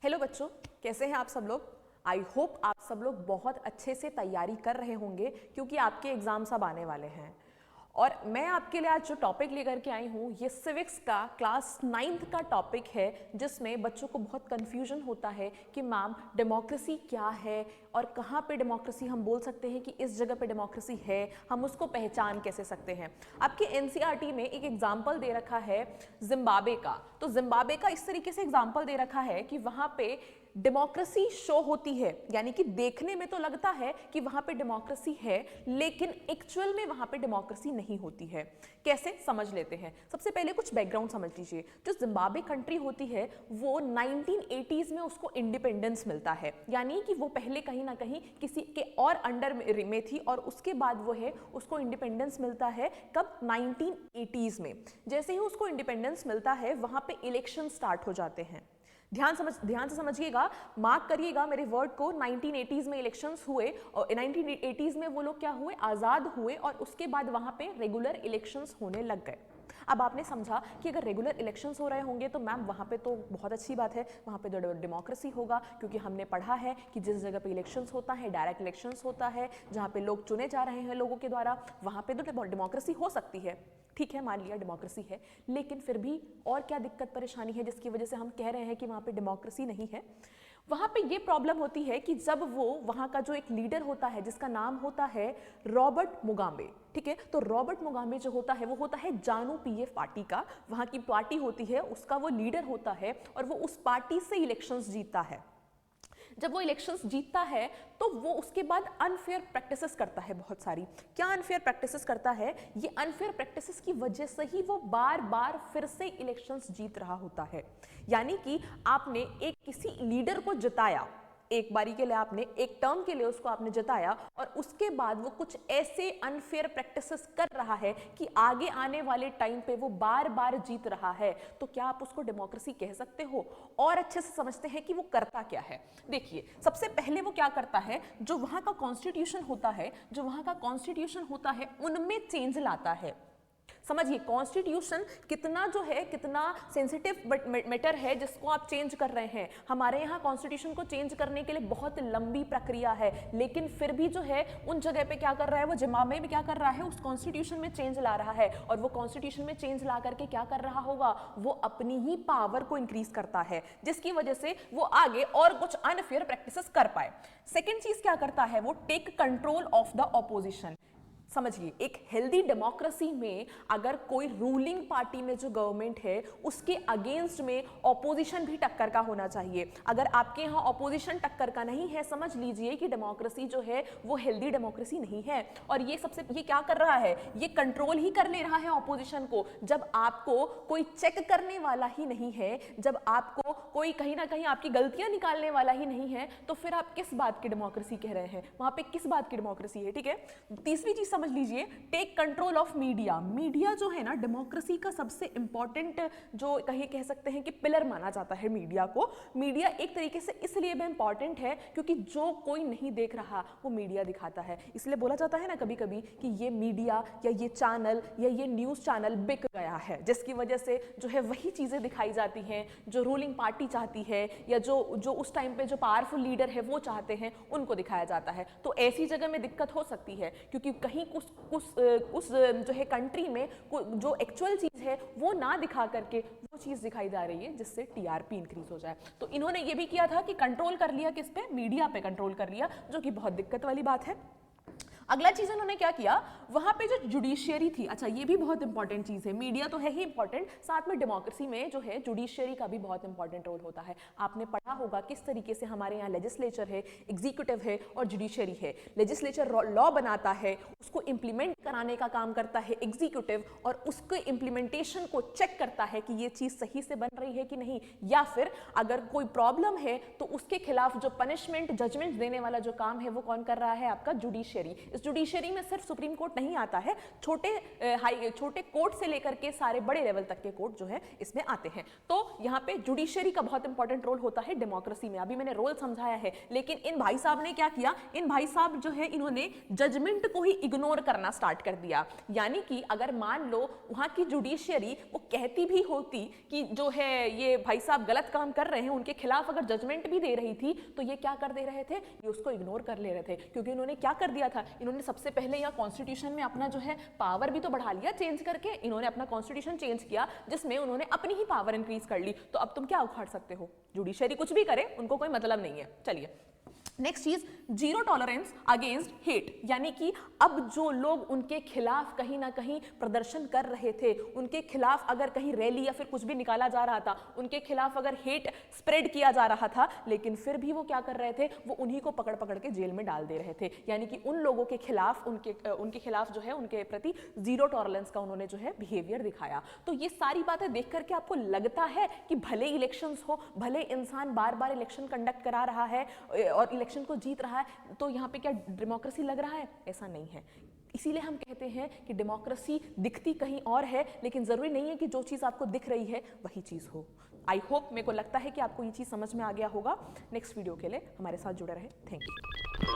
Hello बच्चों, कैसे हैं आप सब लोग। आई होप आप सब लोग बहुत अच्छे से तैयारी कर रहे होंगे क्योंकि आपके एग्जाम्स अब आने वाले हैं। और मैं आपके लिए आज जो टॉपिक लेकर के आई हूँ ये सिविक्स का क्लास 9th का टॉपिक है, जिसमें बच्चों को बहुत कन्फ्यूजन होता है कि मैम डेमोक्रेसी क्या है और कहाँ पे डेमोक्रेसी हम बोल सकते हैं कि इस जगह पे डेमोक्रेसी है, हम उसको पहचान कैसे सकते हैं। आपके एनसीईआरटी में एक एग्जाम्पल दे रखा है जिम्बाब्वे का। तो जिम्बाब्वे का इस तरीके से एग्जाम्पल दे रखा है कि वहाँ पे डेमोक्रेसी शो होती है, यानी कि देखने में तो लगता है कि वहां पे डेमोक्रेसी है लेकिन एक्चुअल में वहां पे डेमोक्रेसी नहीं होती है। कैसे समझ लेते हैं। सबसे पहले कुछ बैकग्राउंड समझ लीजिए। जो जिम्बाब्वे कंट्री होती है वो 1980s में उसको इंडिपेंडेंस मिलता है, यानी कि वो पहले कहीं ना कहीं किसी के और अंडर में थी और उसके बाद वो है उसको इंडिपेंडेंस मिलता है कब, 1980s में। जैसे ही उसको इंडिपेंडेंस मिलता है वहां पे इलेक्शन स्टार्ट हो जाते हैं। ध्यान से समझिएगा, मार्क करिएगा मेरे वर्ड को। 1980s में इलेक्शंस हुए और 1980s में वो लोग क्या हुए, आज़ाद हुए और उसके बाद वहां पे रेगुलर इलेक्शंस होने लग गए। अब आपने समझा कि अगर रेगुलर इलेक्शंस हो रहे होंगे तो मैम वहाँ पे तो बहुत अच्छी बात है, वहाँ पे तो डेमोक्रेसी होगा, क्योंकि हमने पढ़ा है कि जिस जगह पे इलेक्शंस होता है, डायरेक्ट इलेक्शंस होता है, जहाँ पे लोग चुने जा रहे हैं लोगों के द्वारा, वहाँ पे तो डेमोक्रेसी हो सकती है। ठीक है, मान लिया डेमोक्रेसी है, लेकिन फिर भी और क्या दिक्कत परेशानी है जिसकी वजह से हम कह रहे हैं कि वहाँ पे डेमोक्रेसी नहीं है। वहाँ पे ये प्रॉब्लम होती है कि जब वो वहाँ का जो एक लीडर होता है जिसका नाम होता है रॉबर्ट मुगाबे, ठीक है, तो रॉबर्ट मुगाबे जो होता है वो होता है जानू पीएफ पार्टी का, वहाँ की पार्टी होती है, उसका वो लीडर होता है और वो उस पार्टी से इलेक्शंस जीतता है। जब वो इलेक्शंस जीतता है तो वो उसके बाद अनफेयर प्रैक्टिसेस करता है बहुत सारी। क्या अनफेयर प्रैक्टिसेस करता है, ये अनफेयर प्रैक्टिसेस की वजह से ही वो बार बार फिर से इलेक्शंस जीत रहा होता है। यानी कि आपने एक किसी लीडर को जिताया, एक बारी के लिए आपने एक टर्म के लिए उसको आपने जिताया और उसके बाद वो कुछ ऐसे अनफेयर प्रैक्टिसेस कर रहा है कि आगे आने वाले टाइम पे वो बार बार जीत रहा है, तो क्या आप उसको डेमोक्रेसी कह सकते हो। और अच्छे से समझते हैं कि वो करता क्या है। देखिए, सबसे पहले वो क्या करता है, जो वहां का कॉन्स्टिट्यूशन होता है उनमें चेंज लाता है। समझिए, कॉन्स्टिट्यूशन कितना जो है, कितना सेंसिटिव मैटर है जिसको आप चेंज कर रहे हैं। हमारे यहाँ कॉन्स्टिट्यूशन को चेंज करने के लिए बहुत लंबी प्रक्रिया है, लेकिन फिर भी जो है उन जगह पे क्या कर रहा है, वो जिम्बाब्वे में क्या कर रहा है, उस कॉन्स्टिट्यूशन में चेंज ला रहा है। और वो कॉन्स्टिट्यूशन में चेंज ला करके क्या कर रहा होगा, वो अपनी ही पावर को इंक्रीज करता है, जिसकी वजह से वो आगे और कुछ अनफेयर प्रैक्टिसेस कर पाए। सेकेंड चीज क्या करता है, वो take control of the opposition. समझिए, एक हेल्दी डेमोक्रेसी में अगर कोई रूलिंग पार्टी में जो गवर्नमेंट है उसके अगेंस्ट में ऑपोजिशन भी टक्कर का होना चाहिए। अगर आपके यहाँ ऑपोजिशन टक्कर का नहीं है, समझ लीजिए कि डेमोक्रेसी जो है वो हेल्दी डेमोक्रेसी नहीं है। और ये क्या कर रहा है, ये कंट्रोल ही कर ले रहा है ऑपोजिशन को। जब आपको कोई चेक करने वाला ही नहीं है, जब आपको कोई कहीं ना कहीं आपकी गलतियां निकालने वाला ही नहीं है, तो फिर आप किस बात की डेमोक्रेसी कह रहे हैं, वहां पे किस बात की डेमोक्रेसी है। ठीक है, तीसरी चीज समझ लीजिए, take control of media. Media जो है ना डेमोक्रेसी का सबसे इंपॉर्टेंट जो कह सकते हैं कि पिलर माना जाता है मीडिया को। मीडिया एक तरीके से इसलिए भी इंपॉर्टेंट है क्योंकि जो कोई नहीं देख रहा वो मीडिया दिखाता है। इसलिए बोला जाता है ना कभी कभी कि ये मीडिया या ये चैनल या ये न्यूज चैनल बिक गया है, जिसकी वजह से जो है वही चीजें दिखाई जाती हैं जो रूलिंग पार्टी चाहती है या जो उस टाइम पे जो पावरफुल लीडर है वो चाहते हैं, उनको दिखाया जाता है। तो ऐसी जगह में दिक्कत हो सकती है क्योंकि कहीं उस जो है कंट्री में जो एक्चुअल चीज है वो ना दिखा करके वो चीज दिखाई जा रही है जिससे टीआरपी इंक्रीज हो जाए। तो इन्होंने ये भी किया था कि कंट्रोल कर लिया, किस पे, मीडिया पे कंट्रोल कर लिया, जो कि बहुत दिक्कत वाली बात है। अगला चीज उन्होंने क्या किया, वहां पे जो जुडिशियरी थी, अच्छा ये भी बहुत इंपॉर्टेंट चीज है। मीडिया तो है ही इंपॉर्टेंट, साथ में डेमोक्रेसी में जो है जुडिशियरी का भी बहुत इंपॉर्टेंट रोल होता है। आपने पढ़ा होगा किस तरीके से हमारे यहाँ लेजिस्लेचर है, एग्जीक्यूटिव है और जुडिशियरी है। लेजिस्लेचर लॉ बनाता है, उसको इंप्लीमेंट कराने का काम करता है एग्जीक्यूटिव, और उसके इंप्लीमेंटेशन को चेक करता है कि ये चीज सही से बन रही है कि नहीं, या फिर अगर कोई प्रॉब्लम है तो उसके खिलाफ जो पनिशमेंट जजमेंट देने वाला जो काम है वो कौन कर रहा है, आपका जुडिशियरी। इस जुडिशियरी में सिर्फ सुप्रीम कोर्ट नहीं आता है, छोटे कोर्ट से लेकर के सारे बड़े लेवल तक के कोर्ट जो है इसमें आते हैं। तो यहाँ पे जुडिशियरी का बहुत इंपॉर्टेंट रोल होता है डेमोक्रेसी में। अभी मैंने रोल समझाया है, लेकिन इन भाई साहब ने क्या किया, इन भाई साहब जो है इन्होंने जजमेंट को ही इग्नोर करना स्टार्ट स्टार्ट कर दिया। यानी कि अगर मान लो वहां की जुडिशियरी वो कहती भी होती कि जो है ये भाई साहब गलत काम कर रहे हैं, उनके खिलाफ अगर जजमेंट भी दे रही थी, तो ये क्या कर दे रहे थे, ये उसको इग्नोर कर ले रहे थे। क्योंकि इन्होंने क्या कर दिया था, इन्होंने सबसे पहले यहाँ कॉन्स्टिट्यूशन में अपना जो है पावर भी तो बढ़ा लिया चेंज करके। इन्होंने अपना कॉन्स्टिट्यूशन चेंज किया जिसमें उन्होंने अपनी ही पावर इंक्रीज कर ली। तो अब तुम क्या उखाड़ सकते हो, जुडिशरी कुछ भी करे उनको कोई मतलब नहीं है। चलिए नेक्स्ट चीज, जीरो टॉलरेंस अगेंस्ट हेट। यानी कि अब जो लोग उनके खिलाफ कहीं ना कहीं प्रदर्शन कर रहे थे, उनके खिलाफ अगर कहीं रैली या फिर कुछ भी निकाला जा रहा था, उनके खिलाफ अगर हेट स्प्रेड किया जा रहा था, लेकिन फिर भी वो क्या कर रहे थे, वो उन्हीं को पकड़ पकड़ के जेल में डाल दे रहे थे। यानी कि उन लोगों के खिलाफ उनके खिलाफ जो है उनके प्रति जीरो टॉलरेंस का उन्होंने जो है बिहेवियर दिखाया। तो ये सारी बातें देख करके आपको लगता है कि भले इलेक्शंस हो, भले इंसान बार बार इलेक्शन कंडक्ट करा रहा है और इलेक्शन को जीत रहा है, तो यहाँ पे क्या डेमोक्रेसी लग रहा है? ऐसा नहीं है। इसीलिए हम कहते हैं कि डेमोक्रेसी दिखती कहीं और है, लेकिन जरूरी नहीं है कि जो चीज आपको दिख रही है वही चीज हो। आई होप, मेरे को लगता है कि आपको ये चीज समझ में आ गया होगा। नेक्स्ट वीडियो के लिए हमारे साथ जुड़े रहे। Thank you.